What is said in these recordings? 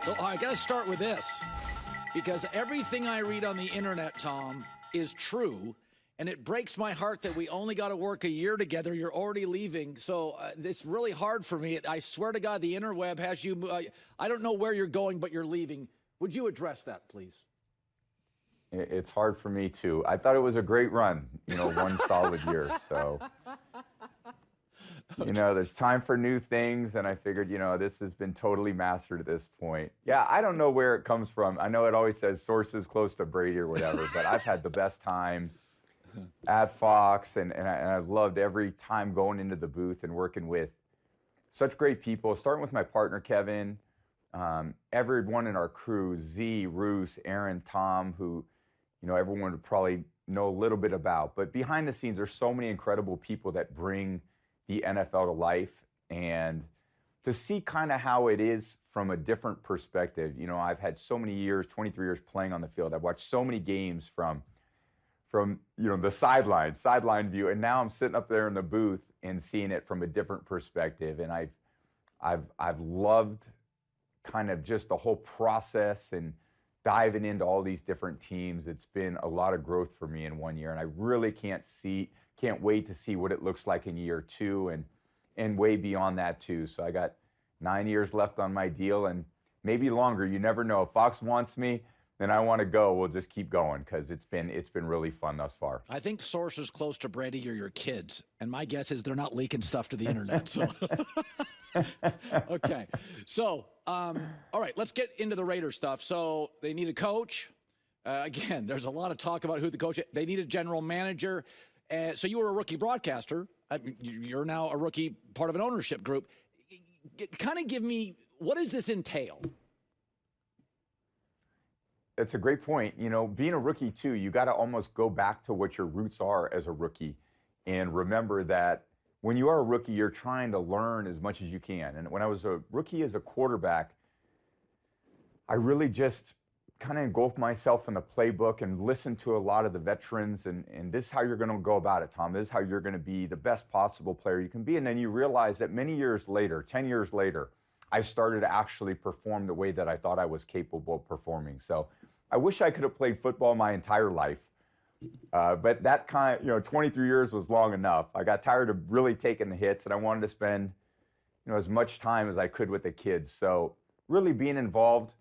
So I got to start with this, because everything I read on the internet, Tom, is true, and it breaks my heart that we only got to work a year together. You're already leaving, so it's really hard for me. I swear to God, the interweb has you. I don't know where you're going, but you're leaving. Would you address that, please? It's hard for me too. I thought it was a great run, 1 solid year. So, there's time for new things, and I figured, this has been totally mastered at this point. Yeah, I don't know where it comes from. I know it always says sources close to Brady or whatever, but I've had the best time at Fox, and I've loved every time going into the booth and working with such great people, starting with my partner, Kevin, everyone in our crew, Z, Roos, Aaron, Tom, who, everyone would probably know a little bit about. But behind the scenes, there's so many incredible people that bring the NFL to life. And to see kind of how it is from a different perspective, I've had so many years, 23 years playing on the field. I've watched so many games from the sideline view. And now I'm sitting up there in the booth and seeing it from a different perspective. And I've loved kind of just the whole process and diving into all these different teams. It's been a lot of growth for me in 1 year, and I really can't wait to see what it looks like in year 2 and way beyond that too. So I got 9 years left on my deal, and maybe longer. You never know. If Fox wants me, then I want to go. We'll just keep going, because it's been really fun thus far. I think sources close to Brady are your kids, and my guess is they're not leaking stuff to the internet. So, okay. So, all right, let's get into the Raider stuff. So they need a coach. Again, there's a lot of talk about who the coach is. They need a general manager. So you were a rookie broadcaster. You're now a rookie, part of an ownership group. Kind of give me, what does this entail? That's a great point. Being a rookie too, you got to almost go back to what your roots are as a rookie, and remember that when you are a rookie, you're trying to learn as much as you can. And when I was a rookie as a quarterback, I really just kind of engulfed myself in the playbook and listened to a lot of the veterans, and this is how you're going to go about it, Tom. This is how you're going to be the best possible player you can be. And then you realize that many years later, 10 years later, I started to actually perform the way that I thought I was capable of performing. So I wish I could have played football my entire life, but that 23 years was long enough. I got tired of really taking the hits, and I wanted to spend, as much time as I could with the kids. So really being involved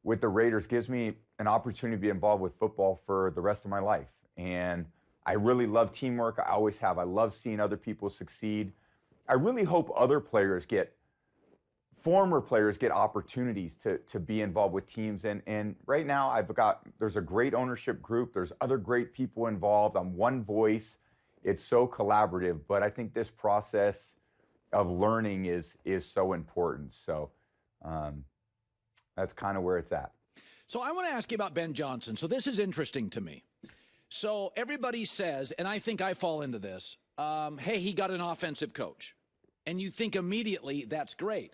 with the Raiders gives me an opportunity to be involved with football for the rest of my life. And I really love teamwork. I always have. I love seeing other people succeed. I really hope former players get opportunities to be involved with teams. And right now there's a great ownership group. There's other great people involved. I'm one voice. It's so collaborative, but I think this process of learning is so important. So that's kind of where it's at. So I want to ask you about Ben Johnson. So this is interesting to me. So everybody says, and I think I fall into this, hey, he got an offensive coach. And you think immediately that's great.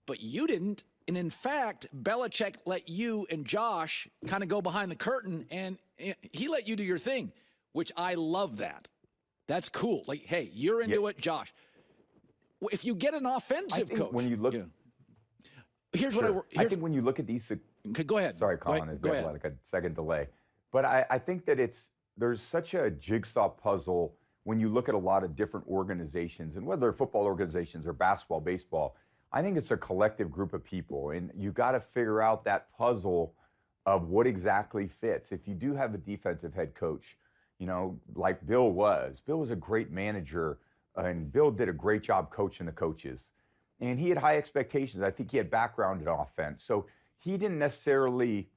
But you didn't. And in fact, Belichick let you and Josh kind of go behind the curtain, and he let you do your thing, which I love that. That's cool. Like, hey, you're into it, Josh. If you get an offensive coach. When you look, here's sure. what I think when you look at these. Go ahead. Sorry, Colin. Go ahead. Like a second delay. But I think that there's such a jigsaw puzzle when you look at a lot of different organizations, and whether they're football organizations or basketball, baseball. I think it's a collective group of people, and you got to figure out that puzzle of what exactly fits. If you do have a defensive head coach, like Bill was a great manager, and Bill did a great job coaching the coaches, and he had high expectations. I think he had background in offense, so he didn't necessarily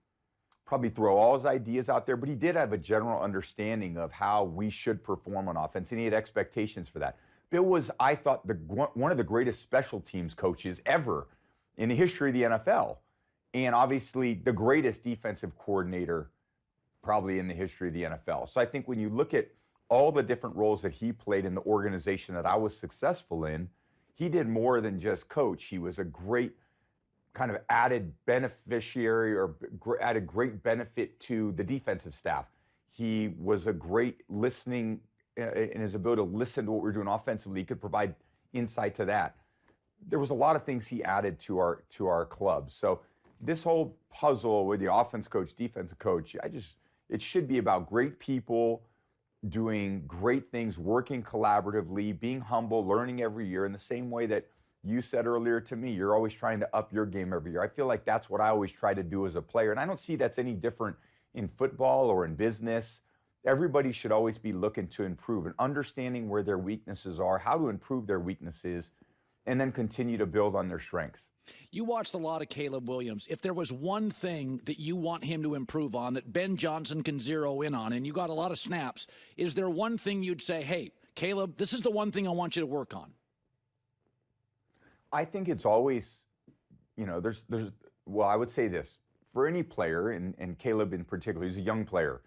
probably throw all his ideas out there, but he did have a general understanding of how we should perform on offense, and he had expectations for that. Bill was, I thought, one of the greatest special teams coaches ever in the history of the NFL, and obviously the greatest defensive coordinator probably in the history of the NFL. So I think when you look at all the different roles that he played in the organization that I was successful in, he did more than just coach. He was a great kind of added beneficiary or added great benefit to the defensive staff. He was a great listening in his ability to listen to what we're doing offensively. He could provide insight to that. there was a lot of things he added to our club. So this whole puzzle with the offense coach, defensive coach, it should be about great people doing great things, working collaboratively, being humble, learning every year in the same way that you said earlier to me, you're always trying to up your game every year. I feel like that's what I always try to do as a player. And I don't see that's any different in football or in business. Everybody should always be looking to improve and understanding where their weaknesses are, how to improve their weaknesses, and then continue to build on their strengths. You watched a lot of Caleb Williams. If there was one thing that you want him to improve on that Ben Johnson can zero in on, and you got a lot of snaps, is there one thing you'd say, hey, Caleb, this is the one thing I want you to work on? I think it's always, well, I would say this. For any player, and Caleb in particular, he's a young player,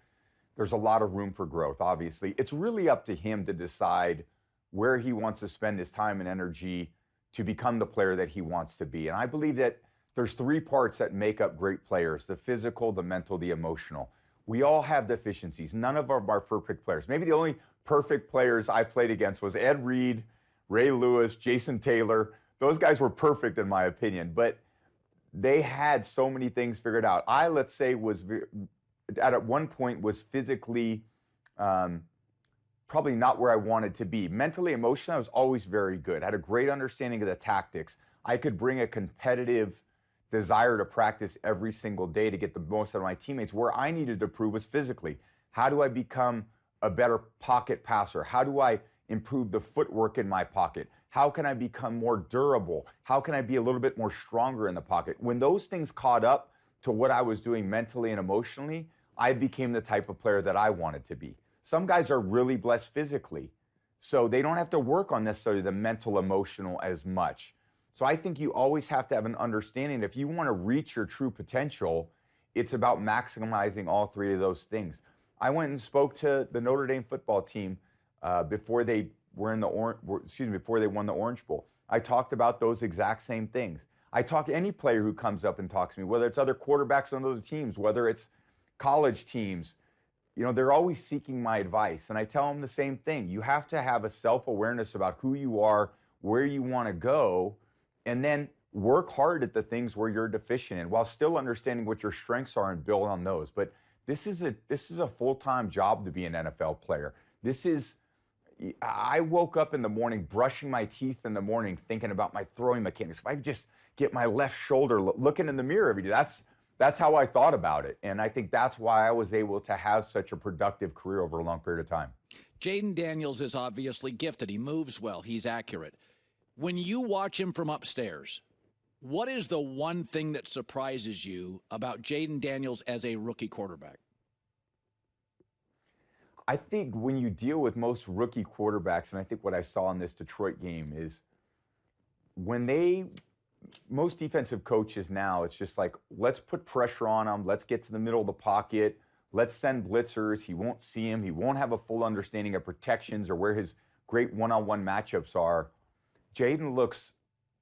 there's a lot of room for growth, obviously. It's really up to him to decide where he wants to spend his time and energy to become the player that he wants to be. And I believe that there's three parts that make up great players: the physical, the mental, the emotional. We all have deficiencies. None of them are perfect players. Maybe the only perfect players I played against was Ed Reed, Ray Lewis, Jason Taylor. Those guys were perfect in my opinion, but they had so many things figured out. I, let's say, at one point was physically probably not where I wanted to be. Mentally, emotionally, I was always very good. I had a great understanding of the tactics. I could bring a competitive desire to practice every single day to get the most out of my teammates. Where I needed to prove was physically. How do I become a better pocket passer? How do I improve the footwork in my pocket? How can I become more durable? How can I be a little bit more stronger in the pocket? When those things caught up to what I was doing mentally and emotionally, I became the type of player that I wanted to be. Some guys are really blessed physically, so they don't have to work on necessarily the mental, emotional as much. So I think you always have to have an understanding. If you want to reach your true potential, it's about maximizing all three of those things. I went and spoke to the Notre Dame football team before they won the Orange Bowl. I talked about those exact same things. I talk to any player who comes up and talks to me, whether it's other quarterbacks on other teams, whether it's college teams. They're always seeking my advice, and I tell them the same thing. You have to have a self-awareness about who you are, where you want to go, and then work hard at the things where you're deficient in, while still understanding what your strengths are and build on those. But this is a full-time job to be an NFL player. I woke up in the morning, brushing my teeth in the morning, thinking about my throwing mechanics. If I could just get my left shoulder looking in the mirror every day, that's how I thought about it. And I think that's why I was able to have such a productive career over a long period of time. Jayden Daniels is obviously gifted. He moves well. He's accurate. When you watch him from upstairs, what is the one thing that surprises you about Jayden Daniels as a rookie quarterback? I think when you deal with most rookie quarterbacks, and I think what I saw in this Detroit game is most defensive coaches now, it's just like, let's put pressure on him. Let's get to the middle of the pocket. Let's send blitzers. He won't see him. He won't have a full understanding of protections or where his great one-on-one matchups are. Jayden looks,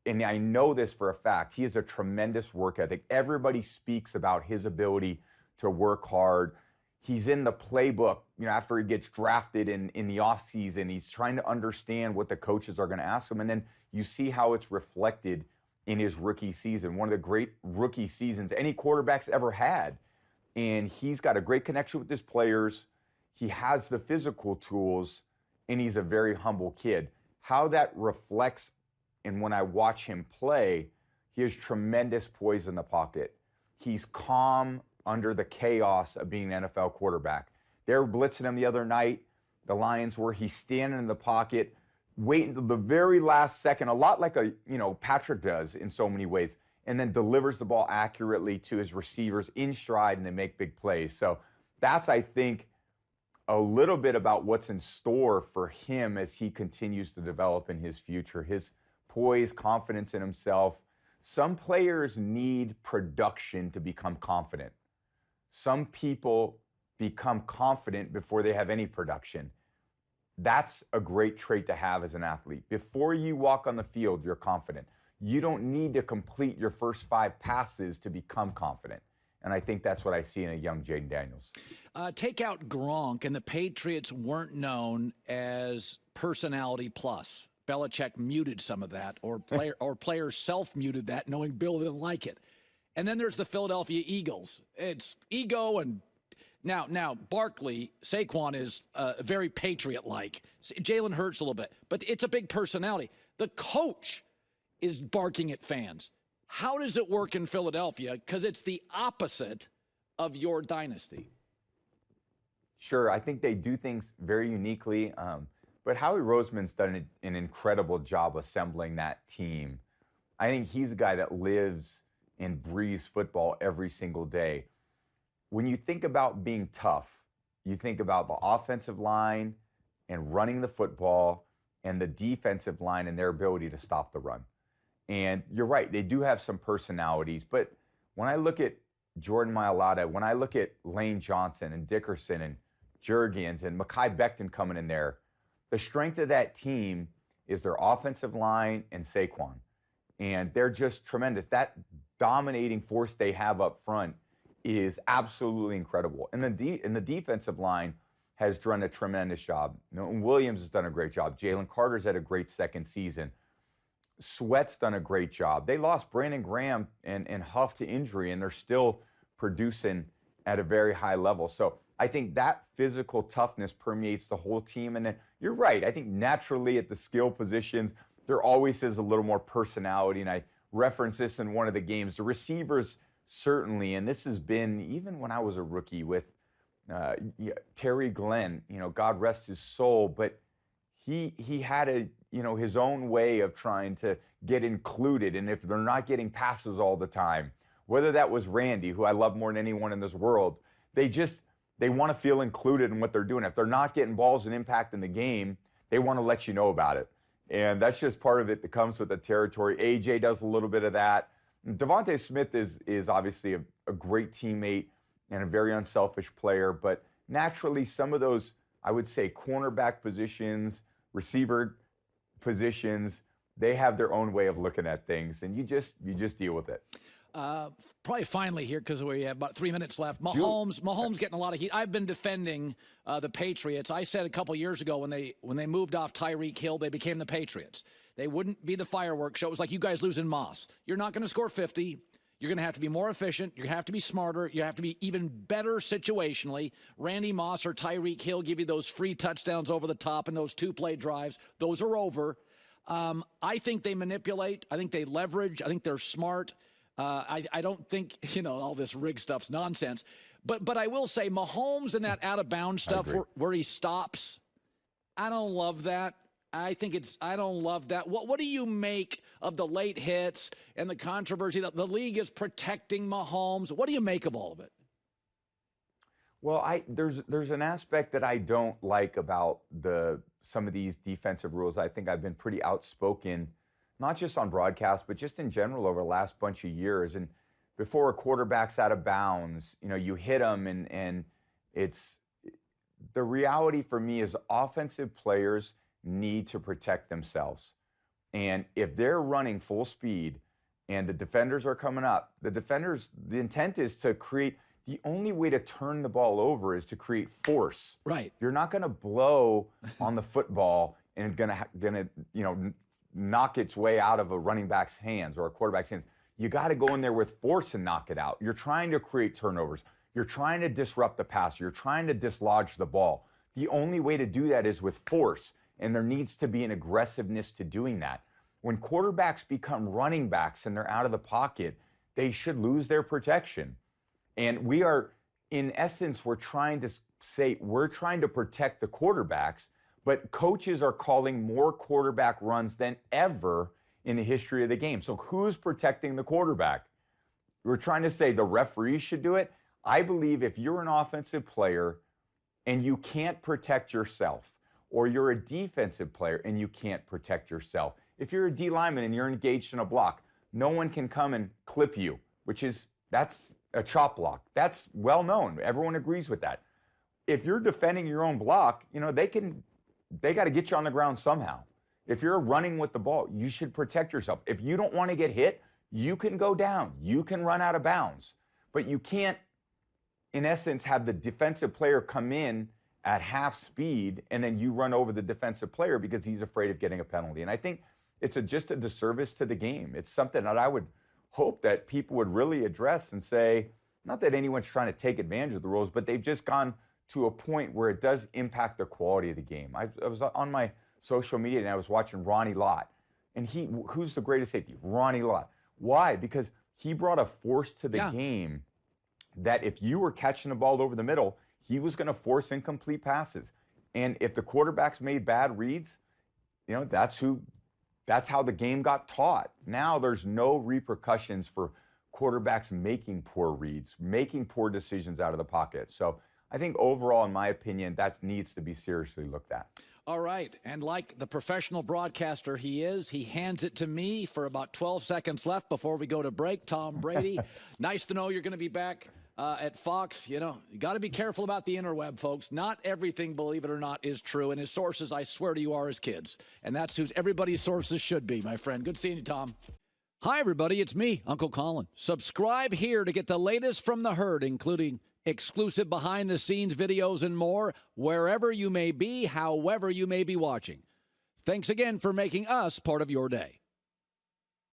and I know this for a fact, he has a tremendous work ethic. Everybody speaks about his ability to work hard. He's in the playbook, after he gets drafted in the offseason. He's trying to understand what the coaches are going to ask him. And then you see how it's reflected in his rookie season, one of the great rookie seasons any quarterback's ever had. And he's got a great connection with his players. He has the physical tools, and he's a very humble kid. How that reflects, and when I watch him play, he has tremendous poise in the pocket. He's calm under the chaos of being an NFL quarterback. They were blitzing him the other night, the Lions, where he's standing in the pocket, wait until the very last second, a lot like Patrick does in so many ways, and then delivers the ball accurately to his receivers in stride, and they make big plays. So that's, I think, a little bit about what's in store for him as he continues to develop in his future. His poise, confidence in himself. Some players need production to become confident. Some people become confident before they have any production. That's a great trait to have as an athlete. Before you walk on the field, you're confident. You don't need to complete your first 5 passes to become confident. And I think that's what I see in a young Jayden Daniels. Take out Gronk, and the Patriots weren't known as personality plus. Belichick muted some of that, or players self-muted that, knowing Bill didn't like it. And then there's the Philadelphia Eagles. It's ego, and now Barkley, Saquon is very Patriot-like. Jalen Hurts a little bit, but it's a big personality. The coach is barking at fans. How does it work in Philadelphia? Because it's the opposite of your dynasty. Sure, I think they do things very uniquely, but Howie Roseman's done an incredible job assembling that team. I think he's a guy that lives and breathes football every single day. When you think about being tough, you think about the offensive line and running the football and the defensive line and their ability to stop the run. And you're right, they do have some personalities, but when I look at Jordan Mailata, when I look at Lane Johnson and Dickerson and Jurgens and Mekhi Becton coming in there, the strength of that team is their offensive line and Saquon. And they're just tremendous. That dominating force they have up front is absolutely incredible. And the defensive line has done a tremendous job. Williams has done a great job. Jalen Carter's had a great second season. Sweat's done a great job. They lost Brandon Graham and Huff to injury, and they're still producing at a very high level. So I think that physical toughness permeates the whole team. And then you're right. I think naturally at the skill positions, there always is a little more personality. And I referenced this in one of the games. The receivers certainly, and this has been even when I was a rookie with Terry Glenn, God rest his soul, but he had his own way of trying to get included. And if they're not getting passes all the time, whether that was Randy, who I love more than anyone in this world, they want to feel included in what they're doing. If they're not getting balls and impact in the game, they want to let you know about it. And that's just part of it that comes with the territory. AJ does a little bit of that. Devontae Smith is obviously a great teammate and a very unselfish player, but naturally some of those, I would say, cornerback positions, receiver positions, they have their own way of looking at things, and you just deal with it. Probably finally here, because we have about 3 minutes left. Mahomes getting a lot of heat. I've been defending the Patriots. I said a couple years ago when they moved off Tyreek Hill, they became the Patriots. They wouldn't be the fireworks show. It was like you guys losing Moss. You're not going to score 50. You're going to have to be more efficient. You have to be smarter. You have to be even better situationally. Randy Moss or Tyreek Hill give you those free touchdowns over the top and those two-play drives. Those are over. I think they manipulate. I think they leverage. I think they're smart. I don't think, all this rig stuff's nonsense. But I will say Mahomes and that out-of-bounds stuff where he stops, I don't love that. I don't love that. What do you make of the late hits and the controversy that the league is protecting Mahomes? What do you make of all of it? Well, there's an aspect that I don't like about some of these defensive rules. I think I've been pretty outspoken, not just on broadcast, but just in general over the last bunch of years. And before a quarterback's out of bounds, you hit them, and it's the reality for me is offensive players need to protect themselves. And if they're running full speed and the defenders are coming up, the intent is to create. The only way to turn the ball over is to create force. Right. You're not going to blow on the football and gonna knock its way out of a running back's hands or a quarterback's hands. You got to go in there with force and knock it out. You're trying to create turnovers. You're trying to disrupt the pass. You're trying to dislodge the ball. The only way to do that is with force, and there needs to be an aggressiveness to doing that. When quarterbacks become running backs and they're out of the pocket, they should lose their protection. And we are, in essence, we're trying to protect the quarterbacks, but coaches are calling more quarterback runs than ever in the history of the game. So who's protecting the quarterback? We're trying to say the referees should do it. I believe if you're an offensive player and you can't protect yourself, or you're a defensive player and you can't protect yourself, if you're a D lineman and you're engaged in a block, no one can come and clip you, that's a chop block. That's well known. Everyone agrees with that. If you're defending your own block, they got to get you on the ground somehow. If you're running with the ball, you should protect yourself. If you don't want to get hit, you can go down. You can run out of bounds. But you can't, in essence, have the defensive player come in at half speed, and then you run over the defensive player because he's afraid of getting a penalty. And I think it's just a disservice to the game. It's something that I would hope that people would really address and say, not that anyone's trying to take advantage of the rules, but they've just gone to a point where it does impact the quality of the game. I was on my social media and I was watching Ronnie Lott. And who's the greatest safety? Ronnie Lott. Why? Because he brought a force to the game that if you were catching the ball over the middle, he was going to force incomplete passes. And if the quarterbacks made bad reads, that's how the game got taught. Now there's no repercussions for quarterbacks making poor reads, making poor decisions out of the pocket. So I think overall, in my opinion, that needs to be seriously looked at. All right. And like the professional broadcaster he is, he hands it to me for about 12 seconds left before we go to break. Tom Brady, nice to know you're going to be back at Fox. You got to be careful about the interweb, folks. Not everything, believe it or not, is true. And his sources, I swear to you, are his kids. And that's who everybody's sources should be, my friend. Good seeing you, Tom. Hi, everybody. It's me, Uncle Colin. Subscribe here to get the latest from the herd, including exclusive behind-the-scenes videos and more, wherever you may be, however you may be watching. Thanks again for making us part of your day.